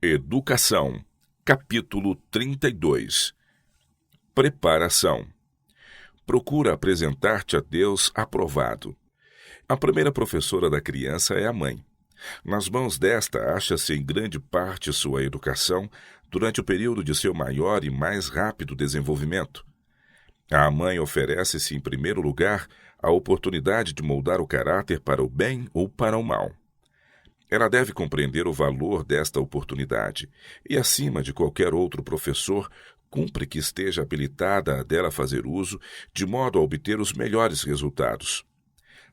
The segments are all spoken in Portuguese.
Educação, capítulo 32. Preparação. Procura apresentar-te a Deus aprovado. A primeira professora da criança é a mãe. Nas mãos desta acha-se em grande parte sua educação durante o período de seu maior e mais rápido desenvolvimento. A mãe oferece-se, em primeiro lugar, a oportunidade de moldar o caráter para o bem ou para o mal. Ela deve compreender o valor desta oportunidade e, acima de qualquer outro professor, cumpre que esteja habilitada a dela fazer uso de modo a obter os melhores resultados.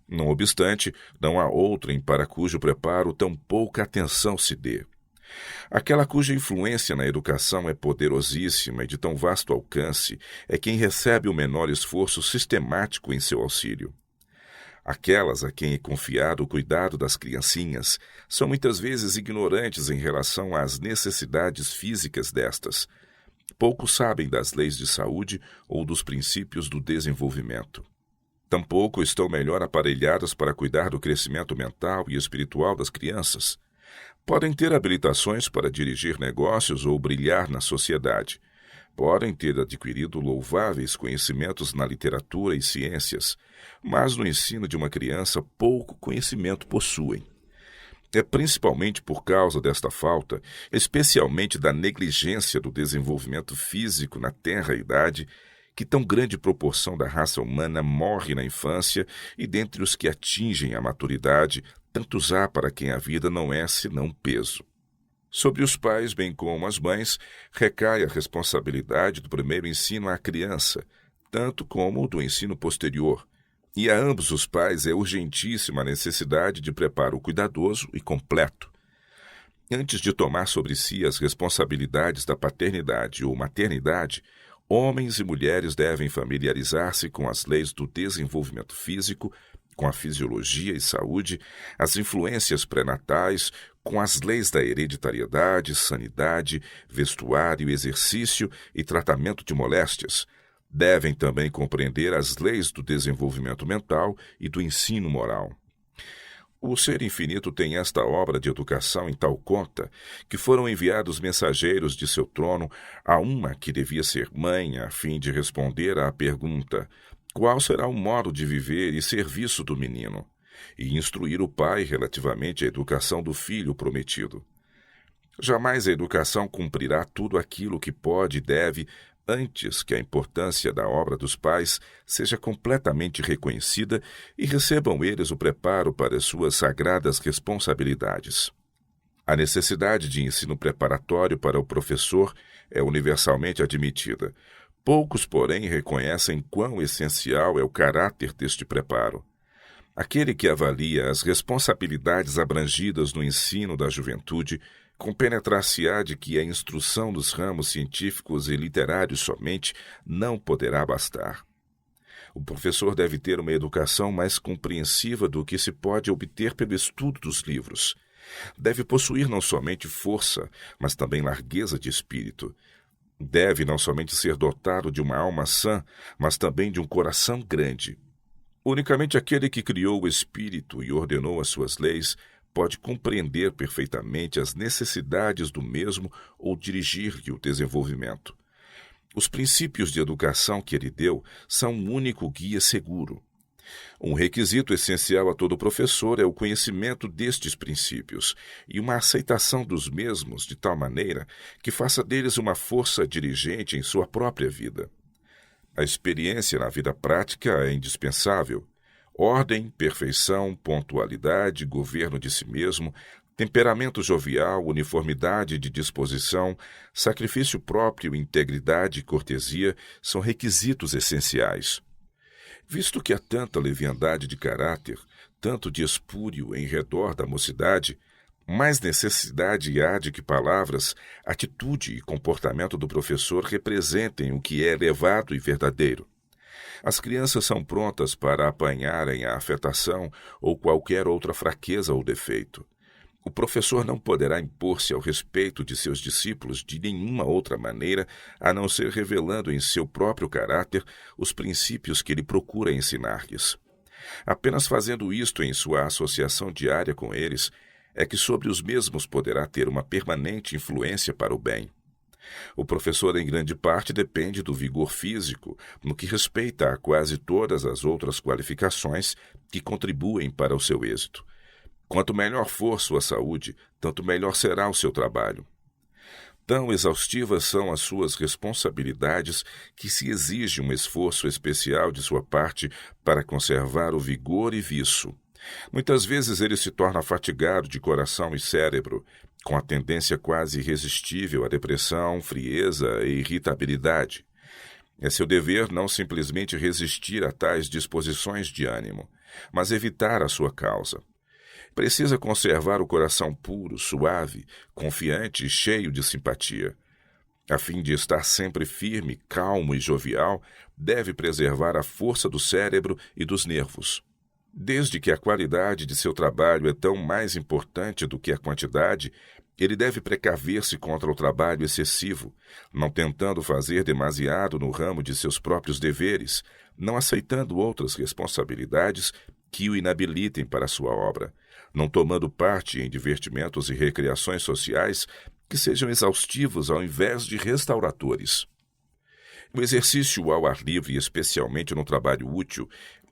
Não obstante, não há outrem para cujo preparo tão pouca atenção se dê. Aquela cuja influência na educação é poderosíssima e de tão vasto alcance é quem recebe o menor esforço sistemático em seu auxílio. Aquelas a quem é confiado o cuidado das criancinhas são muitas vezes ignorantes em relação às necessidades físicas destas. Poucos sabem das leis de saúde ou dos princípios do desenvolvimento. Tampouco estão melhor aparelhadas para cuidar do crescimento mental e espiritual das crianças. Podem ter habilitações para dirigir negócios ou brilhar na sociedade. Podem ter adquirido louváveis conhecimentos na literatura e ciências, mas no ensino de uma criança pouco conhecimento possuem. É principalmente por causa desta falta, especialmente da negligência do desenvolvimento físico na tenra idade, que tão grande proporção da raça humana morre na infância e dentre os que atingem a maturidade, tantos há para quem a vida não é senão peso. Sobre os pais, bem como as mães, recai a responsabilidade do primeiro ensino à criança, tanto como do ensino posterior, e a ambos os pais é urgentíssima a necessidade de preparo cuidadoso e completo. Antes de tomar sobre si as responsabilidades da paternidade ou maternidade, homens e mulheres devem familiarizar-se com as leis do desenvolvimento físico, com a fisiologia e saúde, as influências pré-natais, com as leis da hereditariedade, sanidade, vestuário, exercício e tratamento de moléstias. Devem também compreender as leis do desenvolvimento mental e do ensino moral. O Ser Infinito tem esta obra de educação em tal conta que foram enviados mensageiros de seu trono a uma que devia ser mãe a fim de responder à pergunta: qual será o modo de viver e serviço do menino? E instruir o pai relativamente à educação do filho prometido. Jamais a educação cumprirá tudo aquilo que pode e deve antes que a importância da obra dos pais seja completamente reconhecida e recebam eles o preparo para suas sagradas responsabilidades. A necessidade de ensino preparatório para o professor é universalmente admitida. Poucos, porém, reconhecem quão essencial é o caráter deste preparo. Aquele que avalia as responsabilidades abrangidas no ensino da juventude compenetrar-se-á de que a instrução dos ramos científicos e literários somente não poderá bastar. O professor deve ter uma educação mais compreensiva do que se pode obter pelo estudo dos livros. Deve possuir não somente força, mas também largueza de espírito. Deve não somente ser dotado de uma alma sã, mas também de um coração grande. Unicamente aquele que criou o espírito e ordenou as suas leis pode compreender perfeitamente as necessidades do mesmo ou dirigir-lhe o desenvolvimento. Os princípios de educação que ele deu são um único guia seguro. Um requisito essencial a todo professor é o conhecimento destes princípios e uma aceitação dos mesmos de tal maneira que faça deles uma força dirigente em sua própria vida. A experiência na vida prática é indispensável. Ordem, perfeição, pontualidade, governo de si mesmo, temperamento jovial, uniformidade de disposição, sacrifício próprio, integridade e cortesia são requisitos essenciais. Visto que há tanta leviandade de caráter, tanto de espúrio em redor da mocidade, mais necessidade há de que palavras, atitude e comportamento do professor representem o que é elevado e verdadeiro. As crianças são prontas para apanharem a afetação ou qualquer outra fraqueza ou defeito. O professor não poderá impor-se ao respeito de seus discípulos de nenhuma outra maneira a não ser revelando em seu próprio caráter os princípios que ele procura ensinar-lhes. Apenas fazendo isto em sua associação diária com eles, é que sobre os mesmos poderá ter uma permanente influência para o bem. O professor, em grande parte, depende do vigor físico, no que respeita a quase todas as outras qualificações que contribuem para o seu êxito. Quanto melhor for sua saúde, tanto melhor será o seu trabalho. Tão exaustivas são as suas responsabilidades que se exige um esforço especial de sua parte para conservar o vigor e viço. Muitas vezes ele se torna fatigado de coração e cérebro, com a tendência quase irresistível à depressão, frieza e irritabilidade. É seu dever não simplesmente resistir a tais disposições de ânimo, mas evitar a sua causa. Precisa conservar o coração puro, suave, confiante e cheio de simpatia. A fim de estar sempre firme, calmo e jovial, deve preservar a força do cérebro e dos nervos. Desde que a qualidade de seu trabalho é tão mais importante do que a quantidade, ele deve precaver-se contra o trabalho excessivo, não tentando fazer demasiado no ramo de seus próprios deveres, não aceitando outras responsabilidades que o inabilitem para a sua obra, não tomando parte em divertimentos e recreações sociais que sejam exaustivos ao invés de restauradores. O exercício ao ar livre, especialmente no trabalho útil,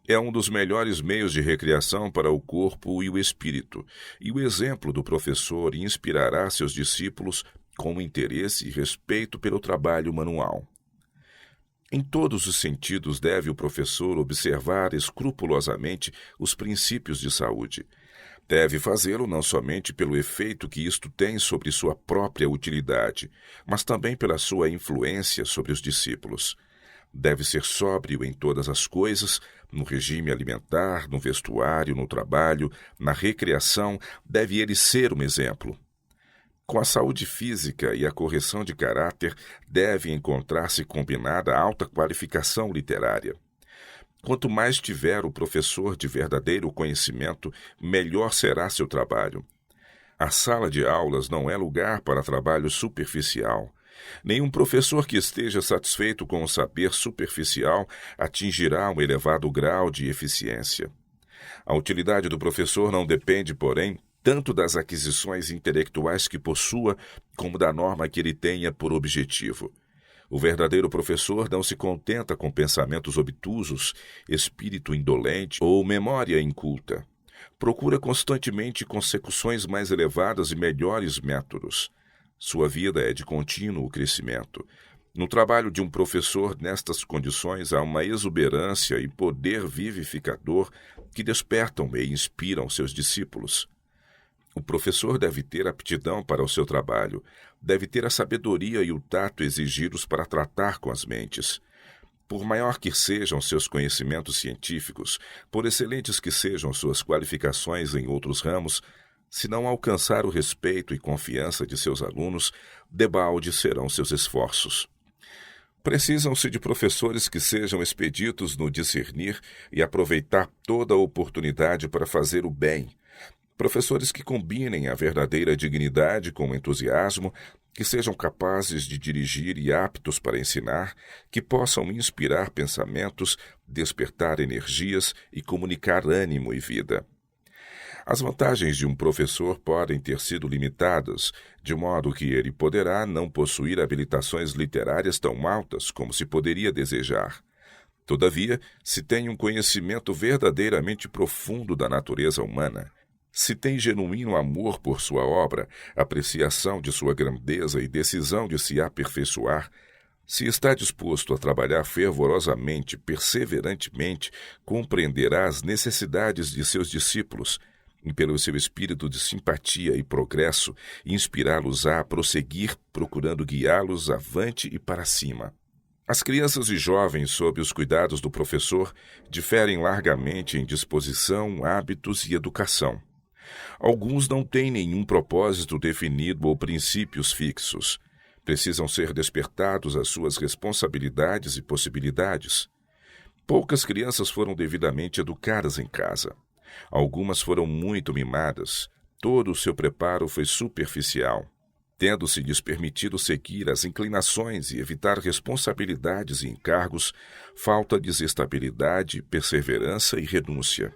é um dos melhores meios de recreação para o corpo e o espírito, e o exemplo do professor inspirará seus discípulos com interesse e respeito pelo trabalho manual. Em todos os sentidos deve o professor observar escrupulosamente os princípios de saúde. Deve fazê-lo não somente pelo efeito que isto tem sobre sua própria utilidade, mas também pela sua influência sobre os discípulos. Deve ser sóbrio em todas as coisas, no regime alimentar, no vestuário, no trabalho, na recreação, deve ele ser um exemplo. Com a saúde física e a correção de caráter, deve encontrar-se combinada a alta qualificação literária. Quanto mais tiver o professor de verdadeiro conhecimento, melhor será seu trabalho. A sala de aulas não é lugar para trabalho superficial. Nenhum professor que esteja satisfeito com o saber superficial atingirá um elevado grau de eficiência. A utilidade do professor não depende, porém, tanto das aquisições intelectuais que possua, como da norma que ele tenha por objetivo. O verdadeiro professor não se contenta com pensamentos obtusos, espírito indolente ou memória inculta. Procura constantemente consecuções mais elevadas e melhores métodos. Sua vida é de contínuo crescimento. No trabalho de um professor, nestas condições, há uma exuberância e poder vivificador que despertam e inspiram seus discípulos. O professor deve ter aptidão para o seu trabalho, deve ter a sabedoria e o tato exigidos para tratar com as mentes. Por maior que sejam seus conhecimentos científicos, por excelentes que sejam suas qualificações em outros ramos, se não alcançar o respeito e confiança de seus alunos, debalde serão seus esforços. Precisam-se de professores que sejam expeditos no discernir e aproveitar toda a oportunidade para fazer o bem. Professores que combinem a verdadeira dignidade com o entusiasmo, que sejam capazes de dirigir e aptos para ensinar, que possam inspirar pensamentos, despertar energias e comunicar ânimo e vida. As vantagens de um professor podem ter sido limitadas, de modo que ele poderá não possuir habilitações literárias tão altas como se poderia desejar. Todavia, se tem um conhecimento verdadeiramente profundo da natureza humana, se tem genuíno amor por sua obra, apreciação de sua grandeza e decisão de se aperfeiçoar, se está disposto a trabalhar fervorosamente, perseverantemente, compreenderá as necessidades de seus discípulos e, pelo seu espírito de simpatia e progresso, inspirá-los a prosseguir, procurando guiá-los avante e para cima. As crianças e jovens, sob os cuidados do professor, diferem largamente em disposição, hábitos e educação. Alguns não têm nenhum propósito definido ou princípios fixos. Precisam ser despertados às suas responsabilidades e possibilidades. Poucas crianças foram devidamente educadas em casa. Algumas foram muito mimadas. Todo o seu preparo foi superficial. Tendo-se-lhes permitido seguir as inclinações e evitar responsabilidades e encargos, falta-lhes estabilidade, perseverança e renúncia.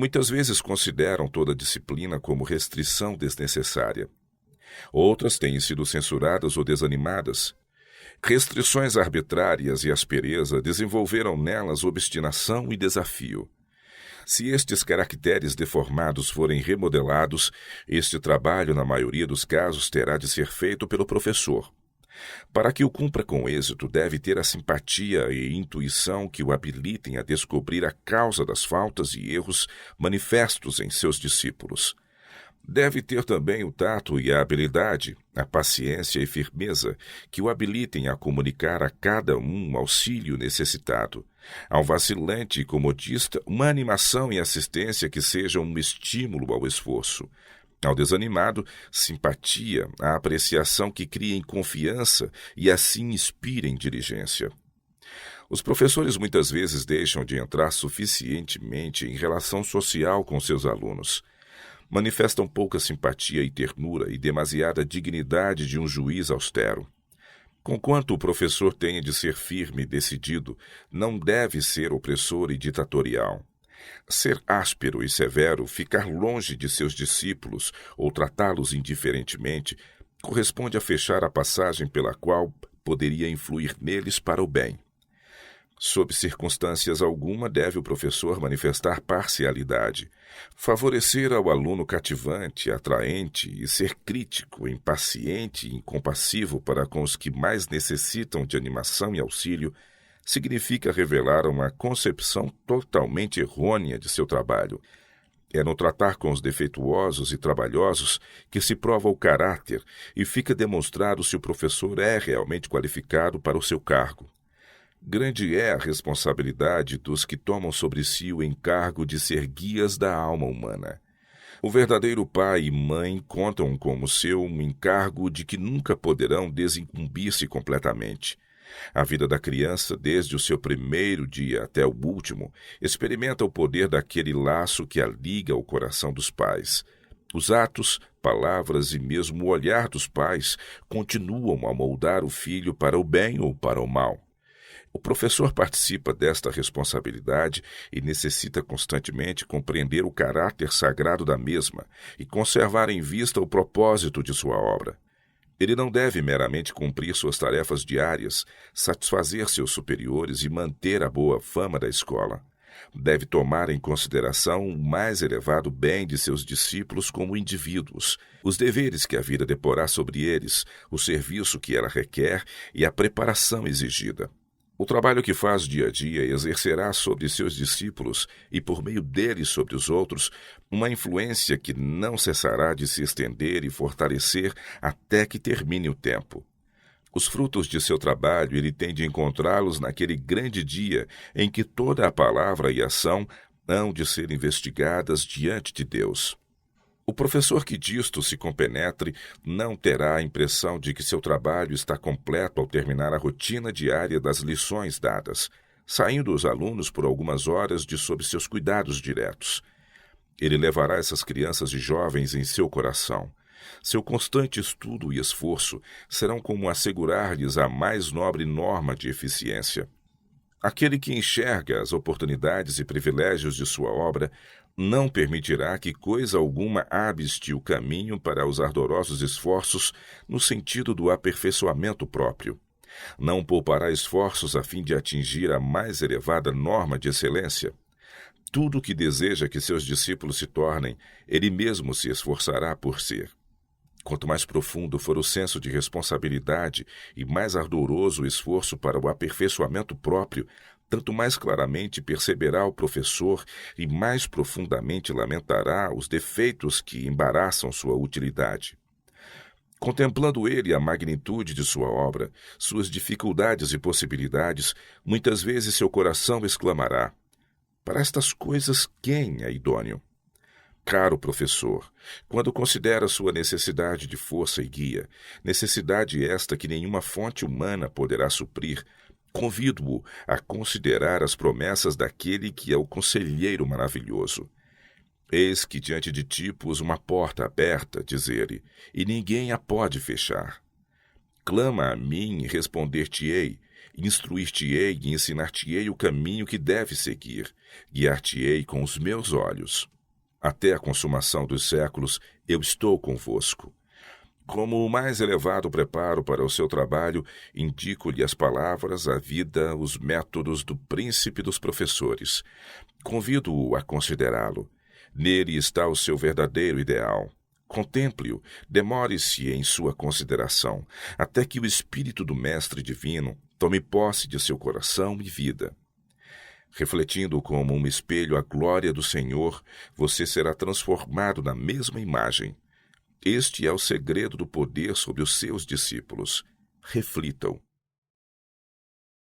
Muitas vezes consideram toda disciplina como restrição desnecessária. Outras têm sido censuradas ou desanimadas. Restrições arbitrárias e aspereza desenvolveram nelas obstinação e desafio. Se estes caracteres deformados forem remodelados, este trabalho, na maioria dos casos, terá de ser feito pelo professor. Para que o cumpra com êxito, deve ter a simpatia e intuição que o habilitem a descobrir a causa das faltas e erros manifestos em seus discípulos. Deve ter também o tato e a habilidade, a paciência e firmeza, que o habilitem a comunicar a cada um auxílio necessitado. Ao vacilante e comodista, uma animação e assistência que sejam um estímulo ao esforço. Ao desanimado, simpatia, a apreciação que criem confiança e assim inspirem diligência. Os professores muitas vezes deixam de entrar suficientemente em relação social com seus alunos. Manifestam pouca simpatia e ternura e demasiada dignidade de um juiz austero. Conquanto o professor tenha de ser firme e decidido, não deve ser opressor e ditatorial. Ser áspero e severo, ficar longe de seus discípulos ou tratá-los indiferentemente, corresponde a fechar a passagem pela qual poderia influir neles para o bem. Sob circunstâncias alguma, deve o professor manifestar parcialidade, favorecer ao aluno cativante, atraente e ser crítico, impaciente e incompassivo para com os que mais necessitam de animação e auxílio, significa revelar uma concepção totalmente errônea de seu trabalho. É no tratar com os defeituosos e trabalhosos que se prova o caráter e fica demonstrado se o professor é realmente qualificado para o seu cargo. Grande é a responsabilidade dos que tomam sobre si o encargo de ser guias da alma humana. O verdadeiro pai e mãe contam como seu um encargo de que nunca poderão desincumbir-se completamente. A vida da criança, desde o seu primeiro dia até o último, experimenta o poder daquele laço que a liga ao coração dos pais. Os atos, palavras e mesmo o olhar dos pais continuam a moldar o filho para o bem ou para o mal. O professor participa desta responsabilidade e necessita constantemente compreender o caráter sagrado da mesma e conservar em vista o propósito de sua obra. Ele não deve meramente cumprir suas tarefas diárias, satisfazer seus superiores e manter a boa fama da escola. Deve tomar em consideração o mais elevado bem de seus discípulos como indivíduos, os deveres que a vida deporá sobre eles, o serviço que ela requer e a preparação exigida. O trabalho que faz dia a dia exercerá sobre seus discípulos e, por meio deles sobre os outros, uma influência que não cessará de se estender e fortalecer até que termine o tempo. Os frutos de seu trabalho ele tem de encontrá-los naquele grande dia em que toda a palavra e ação hão de ser investigadas diante de Deus. O professor que disto se compenetre não terá a impressão de que seu trabalho está completo ao terminar a rotina diária das lições dadas, saindo os alunos por algumas horas de sob seus cuidados diretos. Ele levará essas crianças e jovens em seu coração. Seu constante estudo e esforço serão como assegurar-lhes a mais nobre norma de eficiência. Aquele que enxerga as oportunidades e privilégios de sua obra não permitirá que coisa alguma abste o caminho para os ardorosos esforços no sentido do aperfeiçoamento próprio. Não poupará esforços a fim de atingir a mais elevada norma de excelência. Tudo o que deseja que seus discípulos se tornem, ele mesmo se esforçará por ser. Quanto mais profundo for o senso de responsabilidade e mais ardoroso o esforço para o aperfeiçoamento próprio, tanto mais claramente perceberá o professor e mais profundamente lamentará os defeitos que embaraçam sua utilidade. Contemplando ele a magnitude de sua obra, suas dificuldades e possibilidades, muitas vezes seu coração exclamará: para estas coisas quem é idôneo? Caro professor, quando considera sua necessidade de força e guia, necessidade esta que nenhuma fonte humana poderá suprir, convido-o a considerar as promessas daquele que é o conselheiro maravilhoso. Eis que diante de ti pus uma porta aberta, diz ele, e ninguém a pode fechar. Clama a mim e responder-te-ei, Instruir-te-ei e ensinar-te-ei o caminho que deves seguir. Guiar-te-ei com os meus olhos. Até a consumação dos séculos eu estou convosco. Como o mais elevado preparo para o seu trabalho, indico-lhe as palavras, a vida, os métodos do príncipe dos professores. Convido-o a considerá-lo. Nele está o seu verdadeiro ideal. Contemple-o, demore-se em sua consideração, até que o Espírito do Mestre Divino tome posse de seu coração e vida. Refletindo como um espelho a glória do Senhor, você será transformado na mesma imagem. Este é o segredo do poder sobre os seus discípulos. Reflitam.